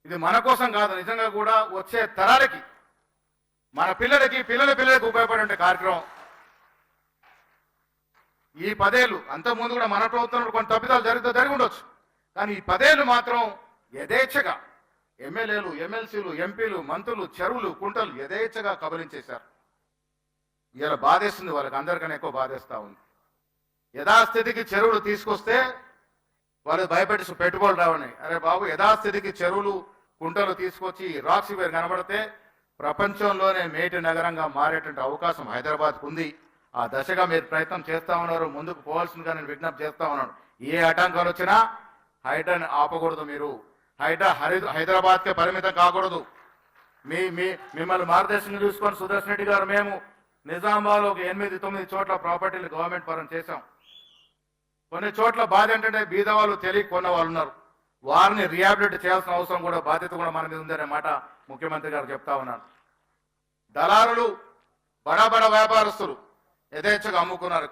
ఇది మన కోసం కాదు, నిజంగా కూడా వచ్చే తరాలకి, మన పిల్లలకి పిల్లలకు ఉపయోగపడే కార్యక్రమం. ఈ 10 ఏళ్ళు అంతకుముందు కూడా మన ప్రభుత్వంలో కొన్ని తప్పిదాలు జరిగి ఉండొచ్చు, కానీ ఈ 10 ఏళ్ళు మాత్రం యథేచ్ఛగా ఎమ్మెల్యేలు, ఎమ్మెల్సీలు, ఎంపీలు, మంత్రులు చెరువులు, కుంటలు యథేచ్ఛగా కబలించేశారు. ఇలా బాధేస్తుంది, వాళ్ళకి అందరికన్నా ఎక్కువ బాధేస్తా ఉంది. యథాస్థితికి చెరువులు తీసుకొస్తే వాళ్ళు భయపెట్టి పెట్టుబడులు రావని, అరే బాబు యథాస్థితికి చెరువులు కుంటలు తీసుకొచ్చి రాక్స్ వేరు కనబడితే ప్రపంచంలోనే మేటి నగరంగా మారేటువంటి అవకాశం హైదరాబాద్కు ఉంది. ఆ దశగా మీరు ప్రయత్నం చేస్తా ఉన్నారు, ముందుకు పోవాల్సిందిగా నేను విజ్ఞప్తి చేస్తా ఉన్నాను. ఏ ఆటంకాలు వచ్చినా హైడ్రాని ఆపకూడదు, మీరు హైదరాబాద్కే పరిమితం కాకూడదు. మిమ్మల్ని మార్గదర్శనం చూసుకొని సుదర్శన్ రెడ్డి గారు మేము నిజామాబాద్లో ఒక 8-9 చోట్ల ప్రాపర్టీలు గవర్నమెంట్ పరం చేశాం. కొన్ని చోట్ల బాధ ఏంటంటే బీద వాళ్ళు తెలియ కొన్న వాళ్ళు ఉన్నారు, వారిని రిహాబిలిట్ చేయాల్సిన అవసరం కూడా బాధ్యత కూడా మన మీద ఉందనే మాట ముఖ్యమంత్రి గారు చెప్తా ఉన్నాను. దళారులు, బడా వ్యాపారస్తులు యథేచ్ఛగా అమ్ముకున్నారు,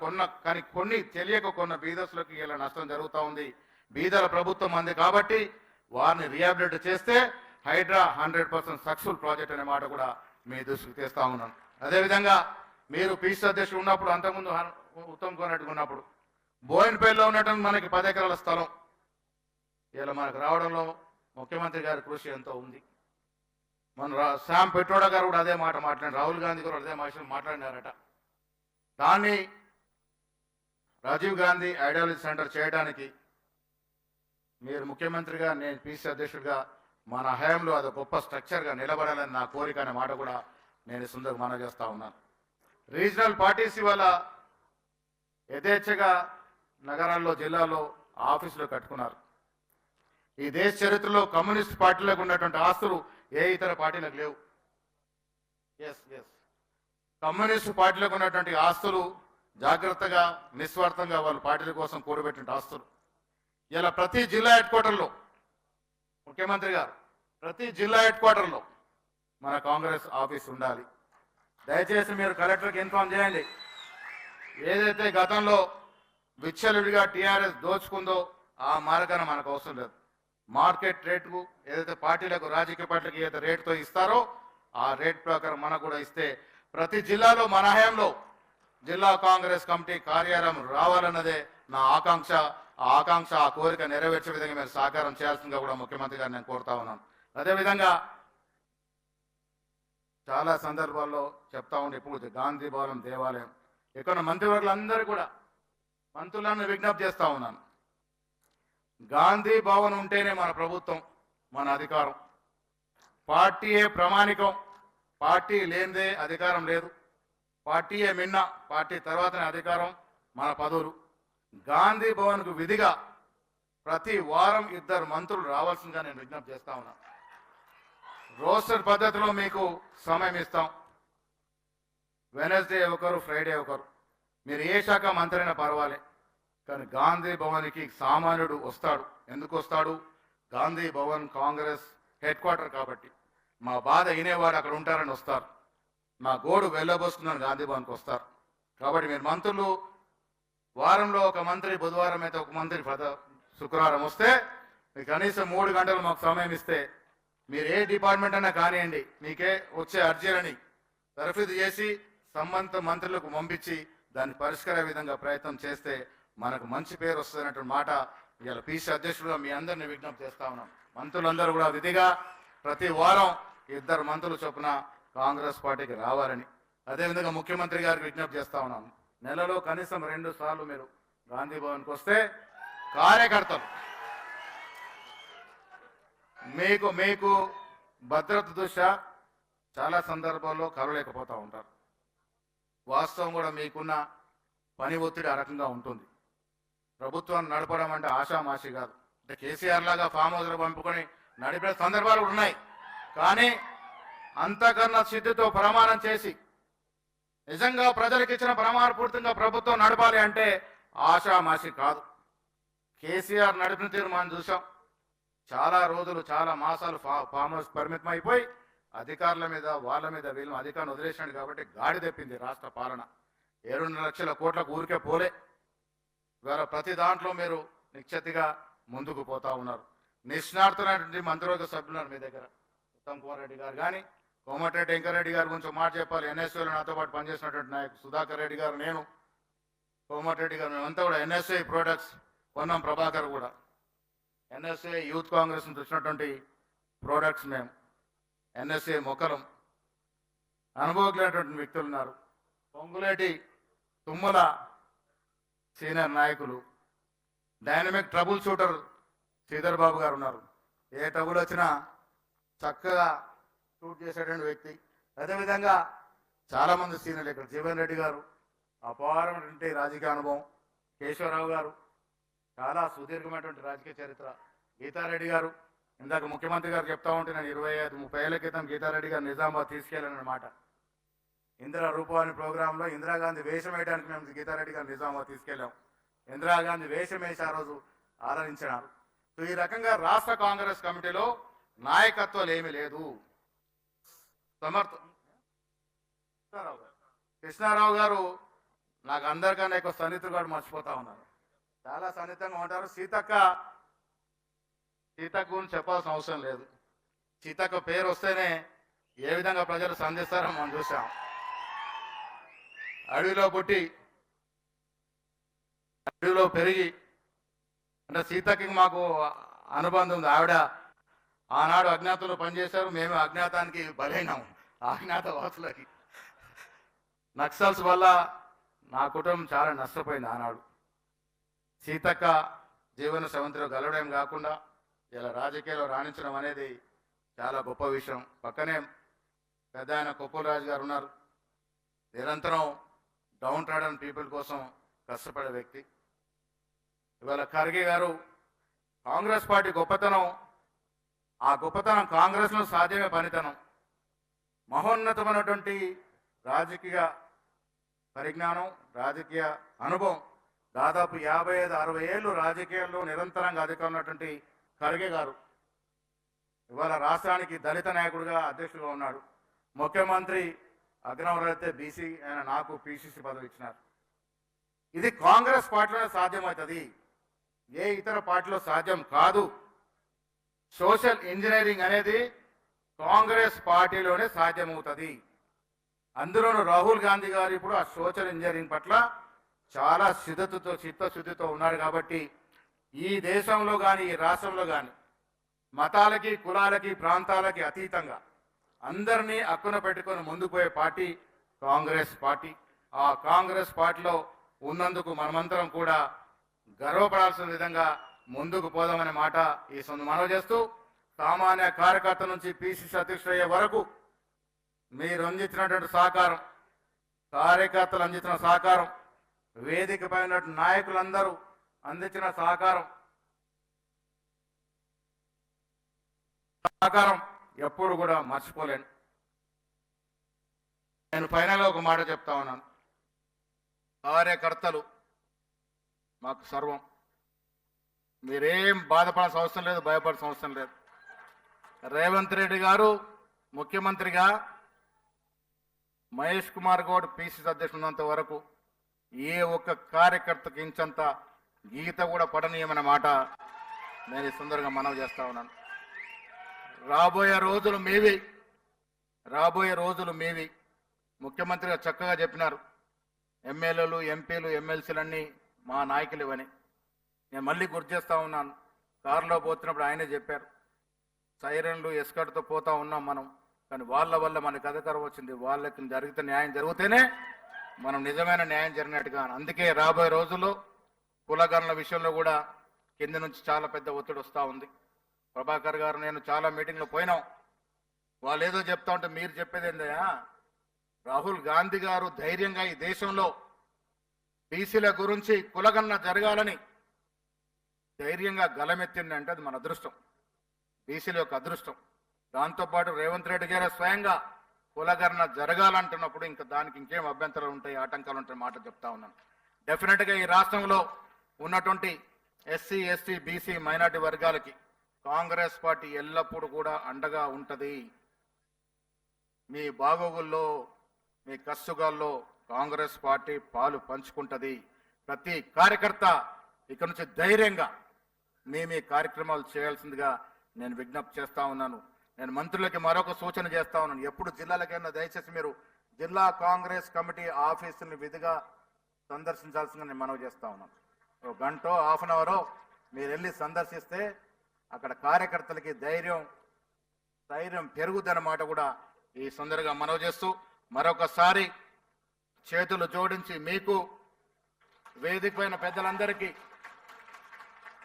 కానీ కొన్ని తెలియక కొన్న బీదర్స్లకు ఇలా నష్టం జరుగుతూ ఉంది. బీదల ప్రభుత్వం అంది కాబట్టి వారిని రిహాబిలిట్ చేస్తే హైడ్రా 100% సక్సెస్ఫుల్ ప్రాజెక్ట్ అనే మాట కూడా మీ దృష్టికి తెస్తా ఉన్నాను. అదేవిధంగా మీరు పీసీ అధ్యక్షుడు ఉన్నప్పుడు, అంతకుముందు ఉత్తమ్ కుమార్ రెడ్డి ఉన్నప్పుడు బోయినపల్లిలో ఉన్నటువంటి మనకి 10 ఎకరాల స్థలం ఇలా మనకు రావడంలో ముఖ్యమంత్రి గారి కృషి ఎంతో ఉంది. మన శామ్ పెట్రోడా గారు కూడా అదే మాట మాట్లాడారు, రాహుల్ గాంధీ గారు అదే మాట్లాడినారట. దాన్ని రాజీవ్ గాంధీ ఐడియాలజీ సెంటర్ చేయడానికి మీరు ముఖ్యమంత్రిగా, నేను పీసీ అధ్యక్షుడిగా మన హయాంలో అది గొప్ప స్ట్రక్చర్గా నిలబడాలని నా కోరిక అనే మాట కూడా నేను సుందరంగా మనవి చేస్తా ఉన్నాను. రీజనల్ పార్టీస్ వల్ల యథేచ్ఛగా నగరాల్లో, జిల్లాలో ఆఫీసులు కట్టుకున్నారు. ఈ దేశ చరిత్రలో కమ్యూనిస్ట్ పార్టీలకు ఉన్నటువంటి ఆస్తులు ఏ ఇతర పార్టీలకు లేవు. కమ్యూనిస్ట్ పార్టీలకు ఉన్నటువంటి ఆస్తులు జాగ్రత్తగా, నిస్వార్థంగా వాళ్ళ పార్టీల కోసం కూడబెట్టిన ఆస్తులు. ఇలా ప్రతి జిల్లా హెడ్ క్వార్టర్లో ముఖ్యమంత్రి గారు, ప్రతి జిల్లా హెడ్ క్వార్టర్లో మన కాంగ్రెస్ ఆఫీస్ ఉండాలి. దయచేసి మీరు కలెక్టర్కి ఇన్ఫార్మ్ చేయండి. ఏదైతే గతంలో విచ్చలవిడిగా టీఆర్ఎస్ దోచుకుందో ఆ మార్గాన మనకు అవసరం లేదు. మార్కెట్ రేటుకు ఏదైతే పార్టీలకు, రాజకీయ పార్టీలకు ఏదైతే రేటుతో ఇస్తారో ఆ రేట్ ప్రకారం మనకు కూడా ఇస్తే ప్రతి జిల్లాలో మన హయాంలో జిల్లా కాంగ్రెస్ కమిటీ కార్యాలయం రావాలన్నదే నా ఆకాంక్ష. ఆ కోరిక నెరవేర్చే విధంగా మీరు సహకారం చేయాల్సిందిగా కూడా ముఖ్యమంత్రి గారు నేను కోరుతా ఉన్నాను. అదేవిధంగా చాలా సందర్భాల్లో చెప్తా ఉండే, ఇప్పుడు గాంధీ భవనం దేవాలయం ఇక్కడ మంత్రివర్గులందరూ కూడా మంత్రులను విజ్ఞప్తి చేస్తా ఉన్నాను. గాంధీ భవన్ ఉంటేనే మన ప్రభుత్వం, మన అధికారం. పార్టీయే ప్రమాణికం, పార్టీ లేనిదే అధికారం లేదు. పార్టీయే మిన్న, పార్టీ తర్వాతనే అధికారం, మన పదవులు. గాంధీ భవన్కు విధిగా ప్రతి వారం 2 మంత్రులు రావాల్సిందిగా నేను విజ్ఞప్తి చేస్తా ఉన్నాను. రోస్టర్ పద్ధతిలో మీకు సమయం ఇస్తాం. వెనస్డే ఒకరు, ఫ్రైడే ఒకరు. మీరు ఏ శాఖ మంత్రి అయినా పర్వాలే, కానీ గాంధీ భవన్కి సామాన్యుడు వస్తాడు. ఎందుకు వస్తాడు? గాంధీ భవన్ కాంగ్రెస్ హెడ్ క్వార్టర్ కాబట్టి. మా బాధ వినేవాడు అక్కడ ఉంటారని వస్తారు, మా గోడు వెళ్ళబోస్తుందని గాంధీ భవన్కి వస్తారు. కాబట్టి మీరు మంత్రులు వారంలో ఒక మంత్రి, బుధవారం అయితే ఒక మంత్రి, శుక్రవారం వస్తే మీకు కనీసం 3 గంటలు మాకు సమయం ఇస్తే మీరు ఏ డిపార్ట్మెంట్ అయినా కానివ్వండి, మీకే వచ్చే అర్జీలని తరఫీదు చేసి సంబంధిత మంత్రులకు పంపించి దాన్ని పరిష్కార విధంగా ప్రయత్నం చేస్తే మనకు మంచి పేరు వస్తుందన్నటువంటి మాట ఇవాళ పీసీ అధ్యక్షుడుగా మీ అందరినీ విజ్ఞప్తి చేస్తా ఉన్నాం. మంత్రులందరూ కూడా విధిగా ప్రతి వారం 2 మంత్రులు చొప్పున కాంగ్రెస్ పార్టీకి రావాలని, అదేవిధంగా ముఖ్యమంత్రి గారికి విజ్ఞప్తి చేస్తా ఉన్నాం. నెలలో కనీసం 2 సార్లు మీరు గాంధీ భవన్కి వస్తే కార్యకర్తలు మీకు భద్రత దృష్ట్యా చాలా సందర్భాల్లో కలవలేకపోతూ ఉంటారు. వాస్తవం కూడా మీకున్న పని ఒత్తిడి ఆ రకంగా ఉంటుంది. ప్రభుత్వాన్ని నడపడం అంటే ఆషామాషి కాదు. అంటే కేసీఆర్ లాగా ఫామ్ హౌస్లో పంపుకొని నడిపే సందర్భాలు ఉన్నాయి, కానీ అంతకన్నా సిద్ధితో ప్రమాణం చేసి నిజంగా ప్రజలకు ఇచ్చిన ప్రమాణపూర్తిగా ప్రభుత్వం నడపాలి అంటే ఆషామాషి కాదు. కేసీఆర్ నడిపిన తీరు మనం చూసాం. చాలా రోజులు, చాలా మాసాలు ఫామ్ హౌస్ పరిమితం అయిపోయి అధికారుల మీద, వాళ్ళ మీద, వీళ్ళ అధికారులు వదిలేసినాడు కాబట్టి గాడి తెప్పింది రాష్ట్ర పాలన. 7.5 లక్షల కోట్లకు ఊరికే పోలే. ఇవాళ ప్రతి దాంట్లో మీరు నిశ్చితిగా ముందుకు పోతా ఉన్నారు. నిష్ణార్థులైనటువంటి మంత్రివర్గ సభ్యులు ఉన్నారు మీ దగ్గర. ఉత్తమ్ కుమార్ రెడ్డి గారు కానీ, కోమటిరెడ్డి వెంకరెడ్డి గారి గురించి ఒక మాట చెప్పాలి. ఎన్ఎస్ఏలో నాతో పాటు పనిచేసినటువంటి నాయకుడు సుధాకర్ రెడ్డి గారు, నేను, కోమటిరెడ్డి గారు, మేమంతా కూడా ఎన్ఎస్ఏ ప్రొడక్ట్స్. పొన్నం ప్రభాకర్ కూడా ఎన్ఎస్ఏ యూత్ కాంగ్రెస్ నుంచి వచ్చినటువంటి ప్రోడక్ట్స్. మేము ఎన్ఎస్ఏ మొక్కలం. అనుభవజ్ఞులైనటువంటి వ్యక్తులు ఉన్నారు. పొంగులేటి తుమ్మల సీనియర్ నాయకులు. Dynamic trouble shooter Sridhar Babu గారు ఉన్నారు. ఏ ట్రబుల్ వచ్చినా చక్కగా షూట్ చేసేటువంటి వ్యక్తి. అదేవిధంగా చాలామంది సీనియర్లు ఇక్కడ జీవన్ రెడ్డి గారు, అపారమైనటువంటి రాజకీయ అనుభవం. కేశవరావు గారు, చాలా సుదీర్ఘమైనటువంటి రాజకీయ చరిత్ర. గీతారెడ్డి గారు, ఇందాక ముఖ్యమంత్రి గారు చెప్తా ఉంటే నేను 25-30 ఏళ్ల క్రితం గీతారెడ్డి గారు నిజామాబాద్ తీసుకెళ్ళానమాట. ఇందిరా రూపవాణి ప్రోగ్రాంలో ఇందిరాగాంధీ వేషం వేయడానికి మేము గీతారెడ్డి గారు నిజామాబాద్ తీసుకెళ్ళాం. ఇందిరాగాంధీ వేషం వేసి ఆ రోజు ఆదరించినారు. సో ఈ రకంగా రాష్ట్ర కాంగ్రెస్ కమిటీలో నాయకత్వాలు ఏమీ లేదు. కృష్ణారావు గారు నాకు అందరికన్నా ఎక్కువ సన్నిహితులు కూడా మర్చిపోతా ఉన్నారు. చాలా సన్నిహితంగా ఉంటారు. సీతక్క గురించి చెప్పాల్సిన అవసరం లేదు. సీతక్క పేరు వస్తేనే ఏ విధంగా ప్రజలు సంధిస్తారో మనం చూసాం. అడవిలో పుట్టి అడవిలో పెరిగి, అంటే సీతకి మాకు అనుబంధం ఉంది. ఆవిడ ఆనాడు అజ్ఞాతంలో పనిచేశారు. మేము అజ్ఞాతానికి బలైనాము. అజ్ఞాత వాసులకి నక్సల్స్ వల్ల నా కుటుంబం చాలా నష్టపోయింది ఆనాడు. సీతక్క జీవన సవంతిలో గెలవడం కాకుండా ఇలా రాజకీయాల్లో రాణించడం అనేది చాలా గొప్ప విషయం. పక్కనే పెద్ద ఆయన కొప్పులరాజు గారు ఉన్నారు. నిరంతరం డౌన్ ట్రాడన్ పీపుల్ కోసం కష్టపడే వ్యక్తి. ఇవాళ ఖర్గే గారు, కాంగ్రెస్ పార్టీ గొప్పతనం, ఆ గొప్పతనం కాంగ్రెస్లో సాధ్యమే పనితనం. మహోన్నతమైనటువంటి రాజకీయ పరిజ్ఞానం, రాజకీయ అనుభవం. దాదాపు 55-60 ఏళ్ళు రాజకీయాల్లో నిరంతరంగా అధికారం ఉన్నటువంటి ఖర్గే గారు ఇవాళ రాష్ట్రానికి దళిత నాయకుడిగా అధ్యక్షుడిగా ఉన్నాడు. ముఖ్యమంత్రి అగ్రవరైతే బీసీ ఆయన, నాకు పిసిసి పదవి ఇచ్చినారు. ఇది కాంగ్రెస్ పార్టీలోనే సాధ్యమవుతుంది, ఏ ఇతర పార్టీలో సాధ్యం కాదు. సోషల్ ఇంజనీరింగ్ అనేది కాంగ్రెస్ పార్టీలోనే సాధ్యమవుతుంది. అందులోనూ రాహుల్ గాంధీ గారు ఇప్పుడు ఆ సోషల్ ఇంజనీరింగ్ పట్ల చాలా చిత్తశుద్ధితో ఉన్నారు. కాబట్టి ఈ దేశంలో కానీ ఈ రాష్ట్రంలో కానీ మతాలకి, కులాలకి, ప్రాంతాలకి అతీతంగా అందరినీ అక్కున పెట్టుకొని ముందుకు పోయే పార్టీ కాంగ్రెస్ పార్టీ. ఆ కాంగ్రెస్ పార్టీలో ఉన్నందుకు మనమంతరం కూడా గర్వపడాల్సిన విధంగా ముందుకు పోదామనే మాట ఈ మనవి చేస్తూ, సామాన్య కార్యకర్త నుంచి పిసిసి అధ్యక్షుడయ్యే వరకు మీరు అందించినటువంటి సహకారం, కార్యకర్తలు అందించిన సహకారం, వేదికపై ఉన్నటువంటి నాయకులందరూ అందించిన సహకారం ఎప్పుడు కూడా మర్చిపోలేను. నేను ఫైనల్గా ఒక మాట చెప్తా ఉన్నాను. కార్యకర్తలు మాకు సర్వం. మీరేం బాధపడాల్సిన అవసరం లేదు, భయపడాల్సిన అవసరం లేదు. రేవంత్ రెడ్డి గారు ముఖ్యమంత్రిగా, మహేష్ కుమార్ గౌడ్ పిసిసి అధ్యక్షుడు ఉన్నంత వరకు ఏ ఒక్క కార్యకర్తకి ఇంచంత గీత కూడా పడనీయమన్న మాట నేను ఈ సందర్భంగా మనవి చేస్తా ఉన్నాను. రాబోయే రోజులు మీవి. ముఖ్యమంత్రిగా చక్కగా చెప్పినారు, ఎమ్మెల్యేలు, ఎంపీలు, ఎమ్మెల్సీలన్నీ మా నాయకులు ఇవని. నేను మళ్ళీ గుర్తు చేస్తా ఉన్నాను. కారులో పోతున్నప్పుడు ఆయనే చెప్పారు, సైరన్లు ఎస్కట్తో పోతా ఉన్నాం మనం, కానీ వాళ్ళ వల్ల మనకు అధికారం వచ్చింది. వాళ్ళకి జరిగితే న్యాయం జరిగితేనే మనం నిజమైన న్యాయం జరిగినట్టుగా. అందుకే రాబోయే రోజుల్లో కులగణన విషయంలో కూడా కింద నుంచి చాలా పెద్ద ఒత్తిడి వస్తూ ఉంది. ప్రభాకర్ గారు, నేను చాలా మీటింగ్లో పోయినాం. వాళ్ళు ఏదో చెప్తా ఉంటే మీరు చెప్పేది ఏందయ్యా, రాహుల్ గాంధీ గారు ధైర్యంగా ఈ దేశంలో బీసీల గురించి కులగణన జరగాలని ధైర్యంగా గలమెత్తింది అంటే అది మన అదృష్టం, బీసీల యొక్క అదృష్టం. దాంతోపాటు రేవంత్ రెడ్డి గారు స్వయంగా కులగణన జరగాలంటున్నప్పుడు ఇంకా దానికి ఇంకేం అభ్యంతరాలు ఉంటాయి, ఆటంకాలు ఉంటాయి మాట చెప్తా ఉన్నాను. డెఫినెట్గా ఈ రాష్ట్రంలో ఉన్నటువంటి ఎస్సీ, ఎస్టీ, బీసీ, మైనార్టీ వర్గాలకి కాంగ్రెస్ పార్టీ ఎల్లప్పుడూ కూడా అండగా ఉంటుంది. మీ బాగోగుల్లో, మీ కష్టగాల్లో కాంగ్రెస్ పార్టీ పాలు పంచుకుంటుంది. ప్రతి కార్యకర్త ఇక నుంచి ధైర్యంగా మీ కార్యక్రమాలు చేయాల్సిందిగా నేను విజ్ఞప్తి చేస్తా ఉన్నాను. నేను మంత్రులకి మరొక సూచన చేస్తా ఉన్నాను. ఎప్పుడు జిల్లాలకైనా దయచేసి మీరు జిల్లా కాంగ్రెస్ కమిటీ ఆఫీసుని విధిగా సందర్శించాల్సిందిగా నేను మనవి చేస్తా ఉన్నాను. ఒక గంట హాఫ్ అన్ అవరో మీరు వెళ్ళి సందర్శిస్తే అక్కడ కార్యకర్తలకి ధైర్యం పెరుగుదన్నమాట కూడా ఈ సందర్భంగా మనవి చేస్తూ మరొకసారి చేతులు జోడించి మీకు వేదిక పైన పెద్దలందరికీ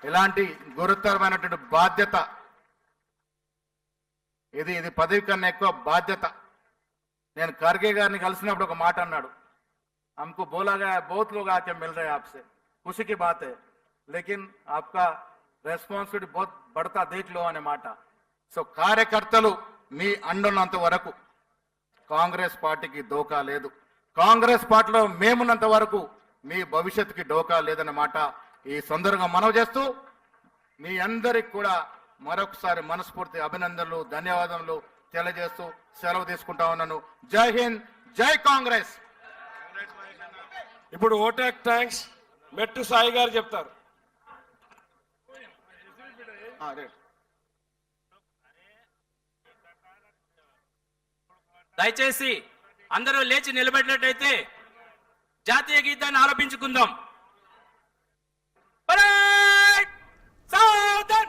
ఇలాంటి గురుతరమైనటువంటి బాధ్యత, ఇది పదవి కన్నా ఎక్కువ బాధ్యత. నేను ఖర్గే గారిని కలిసినప్పుడు ఒక మాట అన్నాడు, हमको बोला गया बहुत लोग आके मिल रहे हैं आपसे, खुशी की बात है, लेकिन आपका రెస్పాన్సిబిలిటీ बहुत बढ़ता देख लो అనే మాట. సో కార్యకర్తలు మీ అండున్నంత వరకు కాంగ్రెస్ పార్టీకి డోకా లేదు, కాంగ్రెస్ పార్టీలో మేమున్నంత వరకు మీ భవిష్యత్తుకి డోకా లేదన్నమాట ఈ సందర్భంగా మనవి చేస్తూ మీ అందరికి కూడా మరొకసారి మనస్ఫూర్తి అభినందనలు, ధన్యవాదములు తెలియజేస్తూ సెలవు తీసుకుంటా ఉన్నాను. జై హింద్, జై కాంగ్రెస్. ఇప్పుడు ఓటాక్ థ్యాంక్స్ మెట్టు సాయి గారు చెప్తారు. దయచేసి అందరూ లేచి నిలబడినట్టయితే జాతీయ గీతాన్ని ఆలపించుకుందాం. భారత్ సావధాన్.